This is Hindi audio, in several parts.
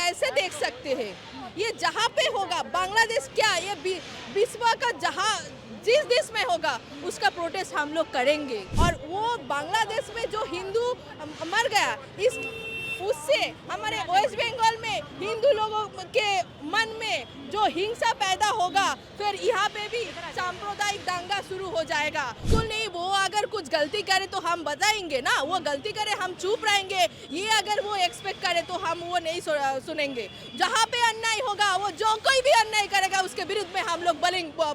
कैसे देख सकते हैं? ये जहाँ पे होगा बांग्लादेश क्या ये विश्व का जहाँ जिस देश में होगा उसका प्रोटेस्ट हम लोग करेंगे। और वो बांग्लादेश में जो हिंदू मर गया इस उससे हमारे वेस्ट बंगाल में हिंदू लोगों के मन में जो हिंसा पैदा होगा, फिर यहाँ पे भी सांप्रदायिक दंगा शुरू हो जाएगा। तो नहीं, वो अगर कुछ गलती करे तो हम बताएंगे ना, वो गलती करे हम चुप रहेंगे। ये अगर वो एक्सपेक्ट करे तो हम वो नहीं सुनेंगे। जहाँ पे अन्याय होगा, वो जो कोई भी अन्याय करेगा उसके विरुद्ध में हम लोग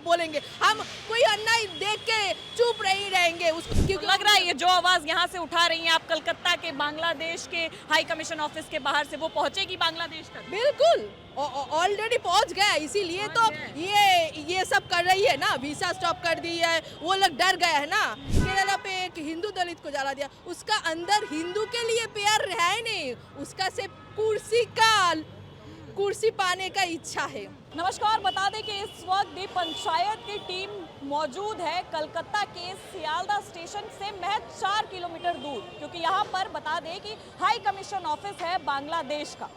बोलेंगे। हम कोई अन्याय देख के चुप नहीं रहेंगे। उसको क्योंकि लग रहा है ये जो आवाज यहाँ से उठा रही हैं आप कलकत्ता के बांग्लादेश के हाई कमीशन ऑफिस के बाहर से, वो पहुंचेगी बांग्लादेश तक? बिल्कुल ऑलरेडी पहुंच गया, इसीलिए तो ये सब कर रही है ना, वीसा स्टॉप कर दी है। वो लोग डर गए है ना। केरला पे एक हिंदू दलित को जला दिया, उसका अंदर हिंदू के लिए प्यार है नहीं, उसका सिर्फ कुर्सी पाने का इच्छा है। नमस्कार, बता दें कि इस वक्त भी पंचायत की टीम मौजूद है कलकत्ता के सियालदा स्टेशन से महज 4 किलोमीटर दूर, क्योंकि यहाँ पर बता दें कि हाई कमीशन ऑफिस है बांग्लादेश का।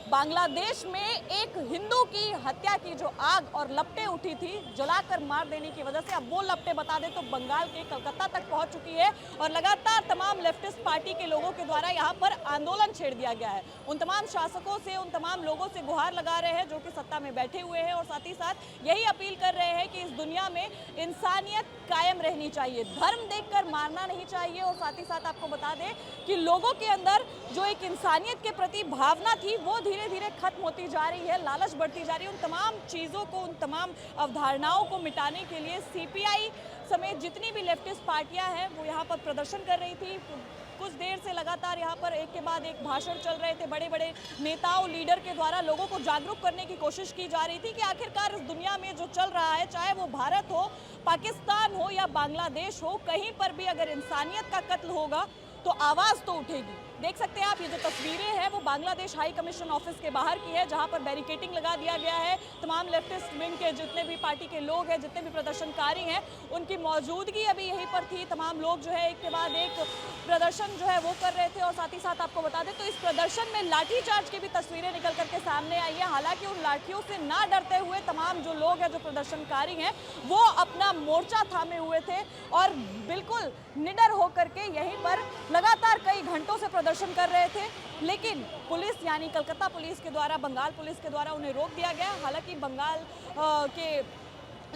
बांग्लादेश में एक हिंदू की हत्या की जो आग और लपटें उठी थी जलाकर मार देने की वजह से, अब वो लपटें बता दें तो बंगाल के कलकत्ता तक पहुंच चुकी है और लगातार तमाम लेफ्टिस्ट पार्टी के लोगों के द्वारा यहां पर आंदोलन छेड़ दिया गया है। उन तमाम शासकों से, उन तमाम लोगों से गुहार लगा रहे हैं जो कि सत्ता में बैठे हुए हैं और साथ ही साथ यही अपील कर रहे हैं कि इस दुनिया में इंसानियत कायम रहनी चाहिए, धर्म देखकर मारना नहीं चाहिए। और साथ ही साथ आपको बता दें कि लोगों के अंदर जो एक इंसानियत के प्रति भावना थी वो धीरे धीरे खत्म होती जा रही है, लालच बढ़ती जा रही है। उन तमाम चीज़ों को, उन तमाम अवधारणाओं को मिटाने के लिए सीपीआई समेत जितनी भी लेफ्टिस्ट पार्टियां हैं वो यहाँ पर प्रदर्शन कर रही थी। कुछ देर से लगातार यहाँ पर एक के बाद एक भाषण चल रहे थे, बड़े बड़े नेताओं, लीडर के द्वारा लोगों को जागरूक करने की कोशिश की जा रही थी कि आखिरकार इस दुनिया में जो चल रहा है, चाहे वो भारत हो, पाकिस्तान हो या बांग्लादेश हो, कहीं पर भी अगर इंसानियत का कत्ल होगा तो आवाज़ तो उठेगी। देख सकते हैं आप, ये जो तस्वीरें हैं वो बांग्लादेश हाई कमीशन ऑफिस के बाहर की है, जहां पर बैरिकेडिंग लगा दिया गया है। तमाम लेफ्टिस्ट विंग के जितने भी पार्टी के लोग हैं, जितने भी प्रदर्शनकारी हैं, उनकी मौजूदगी अभी यहीं पर थी। तमाम लोग जो है एक के बाद एक प्रदर्शन जो है वो कर रहे थे। और साथ ही साथ आपको बता दें तो इस प्रदर्शन में लाठीचार्ज की भी तस्वीरें निकल करके सामने आई है। हालांकि उन लाठियों से ना डरते हुए तमाम जो लोग हैं, जो प्रदर्शनकारी हैं, वो अपना मोर्चा थामे हुए थे और बिल्कुल निडर होकर के यहीं पर लगातार कई घंटों से प्रदर्शन कर रहे थे। लेकिन पुलिस, यानी कलकत्ता पुलिस के द्वारा, बंगाल पुलिस के द्वारा उन्हें रोक दिया गया। हालांकि बंगाल के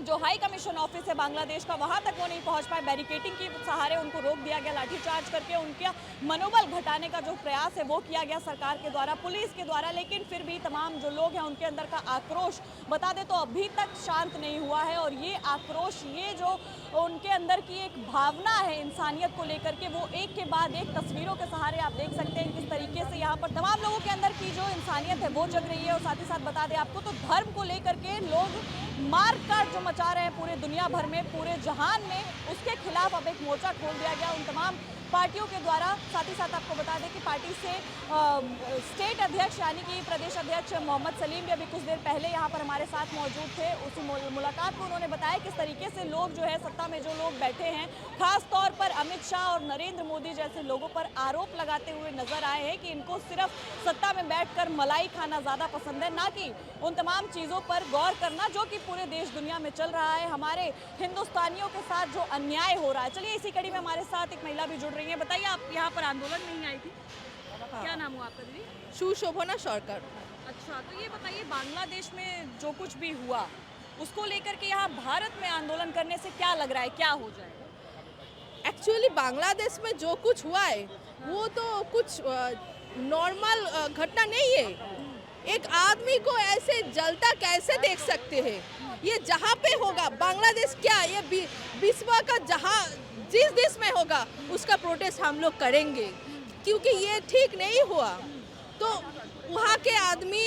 जो हाई कमीशन ऑफिस है बांग्लादेश का, वहां तक वो नहीं पहुंच पाए। बैरिकेडिंग के सहारे उनको रोक दिया गया, लाठीचार्ज करके उनका मनोबल घटाने का जो प्रयास है वो किया गया सरकार के द्वारा, पुलिस के द्वारा। लेकिन फिर भी तमाम जो लोग हैं उनके अंदर का आक्रोश बता दें तो अभी तक शांत नहीं हुआ है। और ये आक्रोश, ये जो उनके अंदर की एक भावना है इंसानियत को लेकर के, वो एक के बाद एक तस्वीरों के सहारे आप देख सकते हैं किस तरीके से यहाँ पर तमाम लोगों के अंदर की जो इंसानियत है वो जग रही है। और साथ ही साथ बता दें आपको तो धर्म को लेकर के लोग मार काट जो मचा रहे हैं पूरे दुनिया भर में, पूरे जहान में, उसके खिलाफ अब एक मोर्चा खोल दिया गया उन तमाम पार्टियों के द्वारा। साथ ही साथ आपको बता दें कि पार्टी से स्टेट अध्यक्ष यानी कि प्रदेश अध्यक्ष मोहम्मद सलीम भी अभी कुछ देर पहले यहाँ पर हमारे साथ मौजूद थे। उसी मुलाकात में उन्होंने बताया किस तरीके से लोग जो है सत्ता में जो लोग बैठे हैं, खास तौर पर अमित शाह और नरेंद्र मोदी जैसे लोगों पर आरोप लगाते हुए नजर आए हैं कि इनको सिर्फ सत्ता में बैठकर मलाई खाना ज़्यादा पसंद है, ना कि उन तमाम चीज़ों पर गौर करना जो कि पूरे देश दुनिया में चल रहा है, हमारे हिंदुस्तानियों के साथ जो अन्याय हो रहा है। चलिए इसी कड़ी में हमारे साथ एक महिला भी जुड़ रही है। बताइए, आप यहाँ पर आंदोलन नहीं आई थी? हाँ। क्या नाम हुआ आपका दीदी? सुशोभना सरकार। अच्छा, तो ये बताइए बांग्लादेश में जो कुछ भी हुआ उसको लेकर के यहाँ भारत में आंदोलन करने से क्या लग रहा है, क्या हो जाएगा? एक्चुअली बांग्लादेश में जो कुछ हुआ है वो तो कुछ नॉर्मल घटना नहीं है। एक आदमी को ऐसे जलता कैसे देख सकते हैं? ये जहाँ पे होगा बांग्लादेश क्या ये विश्व का जहाँ जिस देश में होगा उसका प्रोटेस्ट हम लोग करेंगे, क्योंकि ये ठीक नहीं हुआ तो वहाँ के आदमी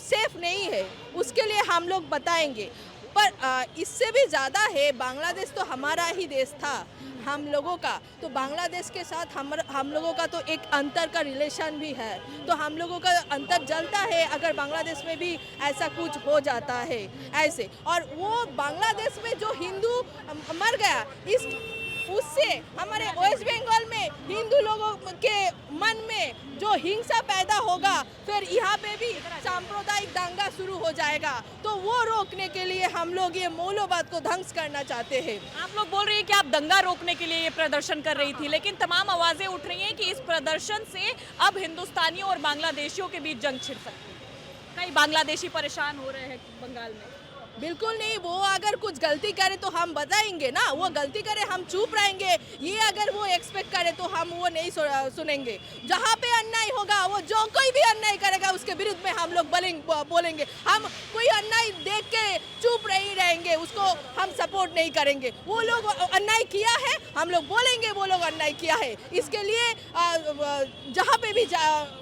सेफ नहीं है, उसके लिए हम लोग बताएंगे। पर इससे भी ज़्यादा है, बांग्लादेश तो हमारा ही देश था, हम लोगों का, तो बांग्लादेश के साथ हम लोगों का तो एक अंतर का रिलेशन भी है, तो हम लोगों का अंतर जलता है अगर बांग्लादेश में भी ऐसा कुछ हो जाता है ऐसे। और वो बांग्लादेश में जो हिंदू मर गया उससे हमारे वेस्ट बंगाल में हिंदू लोगों के मन में जो हिंसा पैदा होगा, फिर यहाँ पे भी सांप्रदायिक दंगा शुरू हो जाएगा। तो वो रोकने के लिए हम लोग ये मौलवाद को ध्वंस करना चाहते हैं। आप लोग बोल रही हैं कि आप दंगा रोकने के लिए ये प्रदर्शन कर रही थी, लेकिन तमाम आवाजें उठ रही हैं कि इस प्रदर्शन से अब हिंदुस्तानियों और बांग्लादेशियों के बीच जंग छिड़ सकती है। कई बांग्लादेशी परेशान हो रहे हैं बंगाल में। बिल्कुल नहीं, वो अगर कुछ गलती करे तो हम बताएंगे ना, वो गलती करे हम चुप रहेंगे। ये अगर वो एक्सपेक्ट करे तो हम वो नहीं सुनेंगे। जहाँ पे अन्याय होगा, वो जो कोई भी अन्याय करेगा उसके विरुद्ध में हम लोग बोलेंगे। हम कोई अन्याय देख के चुप नहीं रहेंगे, उसको हम सपोर्ट नहीं करेंगे। वो लोग अन्याय किया है, हम लोग बोलेंगे वो लोग अन्याय किया है। इसके लिए जहाँ पे भी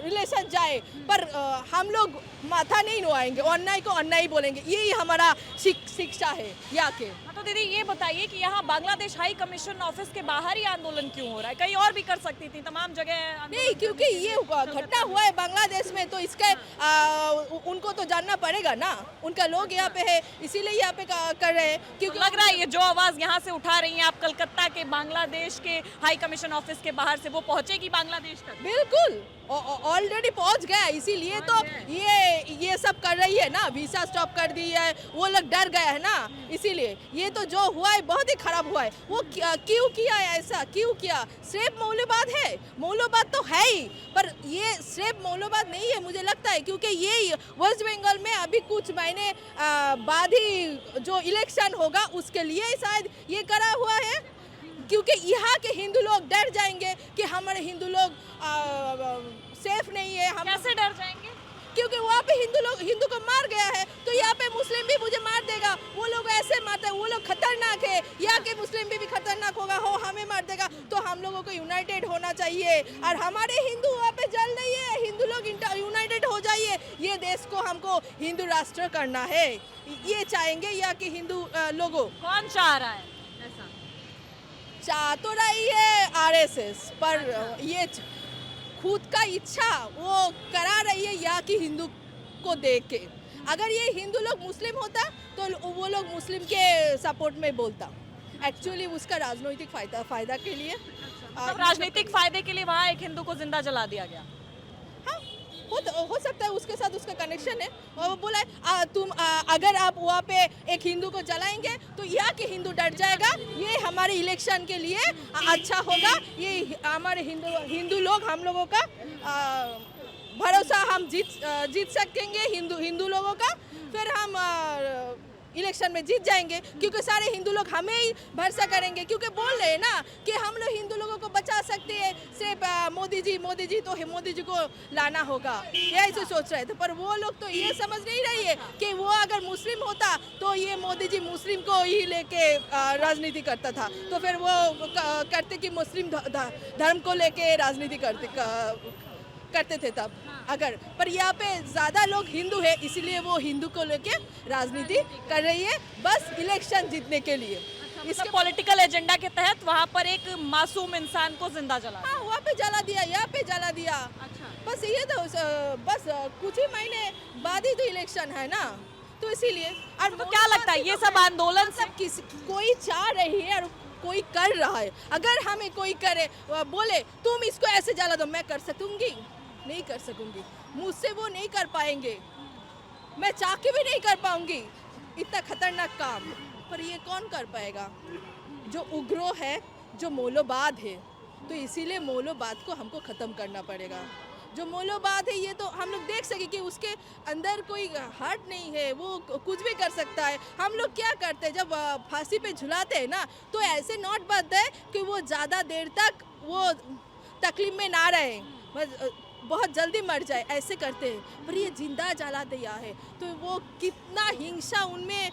रिलेशन जाए पर हम लोग माथा नहीं नुआएंगे, अन्याय को अन्याय बोलेंगे। यही हमारा शिक्षा है यहाँ के। तो दीदी ये बताइए कि यहाँ बांग्लादेश हाई कमीशन ऑफिस के बाहर ही आंदोलन क्यों हो रहा है? कहीं और भी कर सकती थी, तमाम जगह नहीं, क्योंकि ये घटना हुआ है बांग्लादेश में, तो इसका उनको तो जानना पड़ेगा ना। उनका लोग यहाँ पे है, इसीलिए यहाँ पे कर रहे हैं। क्योंकि लग रहा है ये जो आवाज यहाँ से उठा रही हैं आप कलकत्ता के बांग्लादेश के हाई कमीशन ऑफिस के बाहर से, वो पहुंचेगी बांग्लादेश तक? बिल्कुल ऑलरेडी पहुंच गया, इसीलिए तो ये सब कर रही है ना। वीसा स्टॉप कर दी है, वो लोग डर गए है ना, इसीलिए ये तो जो हुआ है बहुत ही खराब हुआ है। वो क्यों किया ऐसा, क्यों किया? सिर्फ मौलवाद है, मौलवाद तो है ही, पर ये सिर्फ मौलवाद नहीं है मुझे लगता है, क्योंकि ये वेस्ट बंगाल में अभी कुछ महीने बाद ही जो इलेक्शन होगा उसके लिए शायद ये करा हुआ है। क्योंकि यहाँ के हिंदू लोग डर जाएंगे कि हमारे हिंदू लोग सेफ नहीं है। हम कैसे डर जाएंगे? क्योंकि वहाँ पे हिंदू को मार गया है, तो यहाँ पे मुस्लिम भी मुझे मार देगा। वो लोग ऐसे मारते हैं, वो लोग खतरनाक है। यहाँ के मुस्लिम भी खतरनाक होगा, हो हमें मार देगा। तो हम लोगों को यूनाइटेड होना चाहिए। और हमारे हिंदू वहाँ पे जल रही है, हिंदू लोग यूनाइटेड हो जाइए। ये देश को हमको हिंदू राष्ट्र करना है, ये चाहेंगे यहाँ के हिंदू लोगों। कौन चाह रहा है ऐसा? चाह तो रही है आरएसएस, पर ये खुद का इच्छा वो करा रही है यहाँ की हिंदू को देख के। अगर ये हिंदू लोग मुस्लिम होता तो वो लोग मुस्लिम के सपोर्ट में बोलता। एक्चुअली उसका राजनीतिक फायदा के लिए, राजनीतिक फायदे के लिए वहाँ एक हिंदू को जिंदा जला दिया गया। हाँ, हो सकता है उसके साथ उसका कनेक्शन है। और वो बोला अगर आप वहाँ पे एक हिंदू को जलाएंगे तो यहाँ के हिंदू डर जाएगा, ये हमारे इलेक्शन के लिए अच्छा होगा। ये हमारे हिंदू लोग, हम लोगों का भरोसा हम जीत सकेंगे हिंदू लोगों का। फिर हम इलेक्शन में जीत जाएंगे, क्योंकि सारे हिंदू लोग हमें ही भरोसा करेंगे। क्योंकि बोल रहे हैं ना कि हम लोग हिंदू लोगों को बचा सकते हैं, सिर्फ मोदी जी तो मोदी जी को लाना होगा, ये ऐसे सोच रहे थे। पर वो लोग तो ये समझ नहीं रही है कि वो अगर मुस्लिम होता तो ये मोदी जी मुस्लिम को ही लेके राजनीति करता था। तो फिर वो करते कि मुस्लिम धर्म को लेके राजनीति करते थे तब। अगर पर यहाँ पे ज्यादा लोग हिंदू है, इसीलिए वो हिंदू को लेके राजनीति कर रही है, बस इलेक्शन जीतने के लिए। इसके पॉलिटिकल एजेंडा के तहत वहाँ पर एक मासूम इंसान को जिंदा जला। हाँ, वहाँ पे जला दिया, यहाँ पे जला दिया। अच्छा। बस ये तो बस कुछ ही महीने बाद ही तो इलेक्शन है ना, तो इसीलिए। और तो क्या लगता है ये सब आंदोलन से कोई चाह रही है और कोई कर रहा है? अगर हमें कोई करे, बोले तुम इसको ऐसे जला दो, मैं कर सकूंगी? नहीं कर सकूंगी, मुझसे वो नहीं कर पाएंगे, मैं चाह के भी नहीं कर पाऊंगी इतना खतरनाक काम। पर ये कौन कर पाएगा? जो उग्रो है, जो मौलवाद है। तो इसीलिए मौलवाद को हमको ख़त्म करना पड़ेगा। जो मौलवाद है, ये तो हम लोग देख सके कि उसके अंदर कोई हार्ट नहीं है, वो कुछ भी कर सकता है। हम लोग क्या करते हैं, जब फांसी पे झुलाते हैं ना, तो ऐसे नोट बांधते हैं कि वो ज़्यादा देर तक वो तकलीफ में ना रहे, बहुत जल्दी मर जाए, ऐसे करते हैं। पर ये जिंदा जला दिया है, तो वो कितना हिंसा उनमें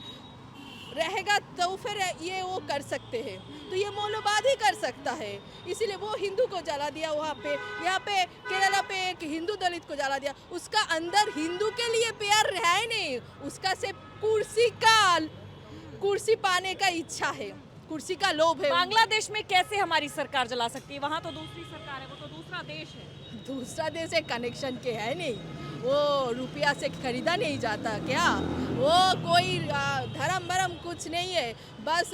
रहेगा, तो फिर ये वो कर सकते हैं। तो ये मौलवाद ही कर सकता है, इसीलिए वो हिंदू को जला दिया। वहाँ पे, यहाँ पे केरला पे एक हिंदू दलित को जला दिया। उसका अंदर हिंदू के लिए प्यार है नहीं, उसका सिर्फ कुर्सी पाने का इच्छा है, कुर्सी का लोभ है। बांग्लादेश में कैसे हमारी सरकार जला सकती है? वहाँ तो दूसरी सरकार है, वो तो दूसरा देश है। दूसरा देश एक कनेक्शन के है नहीं, वो रुपया से खरीदा नहीं जाता क्या? वो कोई धर्म भरम कुछ नहीं है, बस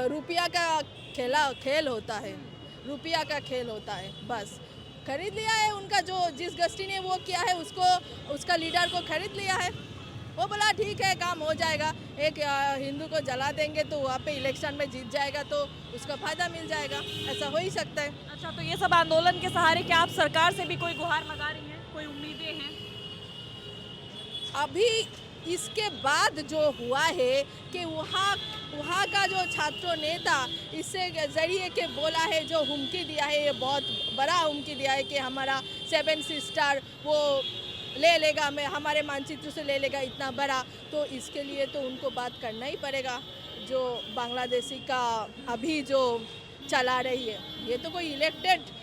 रुपया का खेल होता है, रुपया का खेल होता है। बस खरीद लिया है, उनका जो जिस गस्ती ने वो किया है उसको, उसका लीडर को खरीद लिया है। वो बोला ठीक है काम हो जाएगा, एक हिंदू को जला देंगे तो वहाँ पे इलेक्शन में जीत जाएगा तो उसका फायदा मिल जाएगा, ऐसा हो ही सकता है। अच्छा, तो ये सब आंदोलन के सहारे क्या आप सरकार से भी कोई गुहार लगा रही हैं, कोई उम्मीदें हैं? अभी इसके बाद जो हुआ है कि वहाँ का जो छात्रों नेता इससे जरिए के बोला है, जो हुमकी दिया है, ये बहुत बड़ा हुमकी दिया है कि हमारा 7 सिस्टर वो ले लेगा, मैं हमारे मानचित्र से ले लेगा इतना बड़ा, तो इसके लिए तो उनको बात करना ही पड़ेगा। जो बांग्लादेशी का अभी जो चला रही है, ये तो कोई इलेक्टेड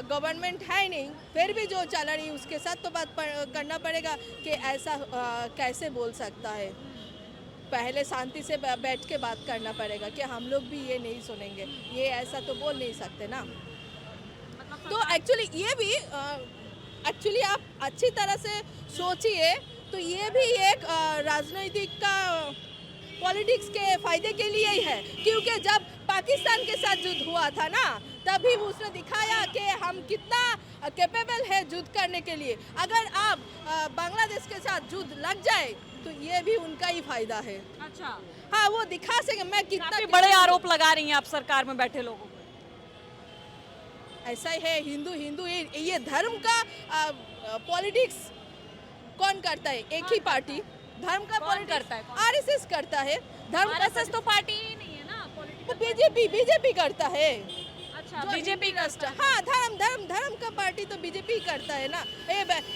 गवर्नमेंट है नहीं, फिर भी जो चला रही है उसके साथ तो बात करना पड़ेगा कि ऐसा कैसे बोल सकता है। पहले शांति से बैठ के बात करना पड़ेगा कि हम लोग भी ये नहीं सुनेंगे, ये ऐसा तो बोल नहीं सकते ना। तो एक्चुअली ये भी एक्चुअली आप अच्छी तरह से सोचिए तो ये भी एक राजनीतिक का पॉलिटिक्स के फायदे के लिए ही है, क्योंकि जब पाकिस्तान के साथ युद्ध हुआ था ना, तभी उसने दिखाया कि हम कितना कैपेबल है युद्ध करने के लिए। अगर आप बांग्लादेश के साथ युद्ध लग जाए तो ये भी उनका ही फायदा है। अच्छा, हाँ, वो दिखा सके मैं कितना काफी बड़े आरोप लगा रही हैं आप सरकार में बैठे लोगों पर। ऐसा ही है, हिंदू हिंदू ये धर्म का पॉलिटिक्स कौन करता है? एक ही पार्टी धर्म का कौन करता है? आरएसएस करता है। धर्म का आरएसएस तो पार्टी ही नहीं है ना, तो बीजेपी करता है। अच्छा, जो बीजेपी करता है। हाँ, धर्म का पार्टी तो बीजेपी करता है ना।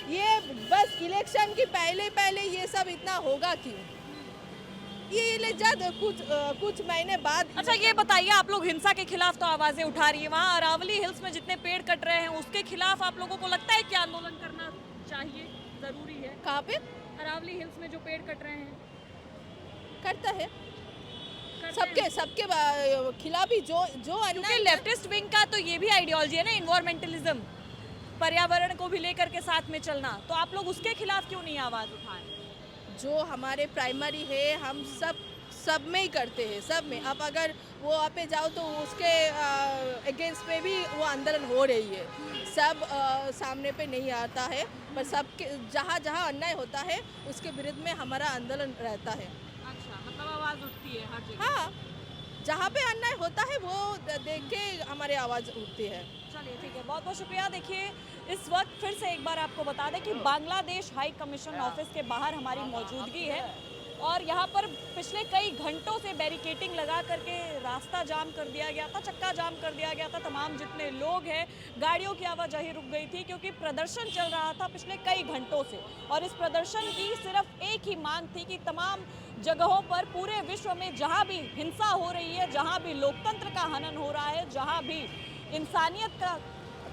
ये बस इलेक्शन की पहले ये सब इतना होगा क्यों? ये जब कुछ महीने बाद। अच्छा, ये बताइए, आप लोग हिंसा के खिलाफ तो आवाजें उठा रही है, वहाँ अरावली हिल्स में जितने पेड़ कट रहे हैं उसके खिलाफ आप लोगों को लगता है कि आंदोलन करना चाहिए, जरूरी है? कहाँ पे? अरावली हिल्स में जो पेड़ कट रहे हैं। करता है सबके खिलाफ ही जो क्योंकि लेफ्टिस्ट विंग का तो ये भी आइडियोलॉजी है ना, इन्वायरमेंटलिज्म, पर्यावरण को भी लेकर के साथ में चलना, तो आप लोग उसके खिलाफ क्यों नहीं आवाज उठाएं? जो हमारे प्राइमरी है हम सब में ही करते हैं, सब में। आप अगर वो वहाँ पे जाओ तो उसके अगेंस्ट में भी वो आंदोलन हो रही है। सब सामने पे नहीं आता है, पर सबके जहाँ अन्याय होता है उसके विरुद्ध में हमारा आंदोलन रहता है। अच्छा, मतलब आवाज उठती है हर जगह। हाँ, जहाँ पे अन्याय होता है वो देख के हमारी आवाज़ उठती है। चलिए ठीक है, बहुत बहुत शुक्रिया। देखिए, इस वक्त फिर से एक बार आपको बता दें कि बांग्लादेश हाई कमीशन ऑफिस के बाहर हमारी मौजूदगी है और यहाँ पर पिछले कई घंटों से बैरिकेटिंग लगा करके रास्ता जाम कर दिया गया था, चक्का जाम कर दिया गया था। तमाम जितने लोग हैं, गाड़ियों की आवाजाही रुक गई थी क्योंकि प्रदर्शन चल रहा था पिछले कई घंटों से। और इस प्रदर्शन की सिर्फ एक ही मांग थी कि तमाम जगहों पर पूरे विश्व में जहाँ भी हिंसा हो रही है, जहाँ भी लोकतंत्र का हनन हो रहा है, जहाँ भी इंसानियत का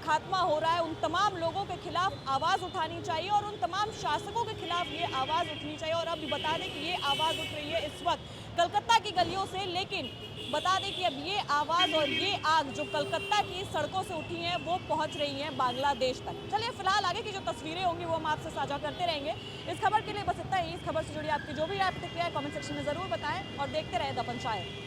खात्मा हो रहा है, उन तमाम लोगों के खिलाफ आवाज़ उठानी चाहिए और उन तमाम शासकों के खिलाफ ये आवाज़ उठनी चाहिए। और अब बता दें कि ये आवाज़ उठ रही है इस वक्त कलकत्ता की गलियों से, लेकिन बता दें कि अब ये आवाज़ और ये आग जो कलकत्ता की सड़कों से उठी हैं वो पहुंच रही हैं बांग्लादेश तक। चलिए, फिलहाल आगे की जो तस्वीरें होंगी वो हम आपसे साझा करते रहेंगे। इस खबर के लिए बस इतना ही। इस खबर से जुड़ी आपकी जो भी राय प्रतिक्रिया है कमेंट सेक्शन में ज़रूर बताएं और देखते रहें द पंचायत।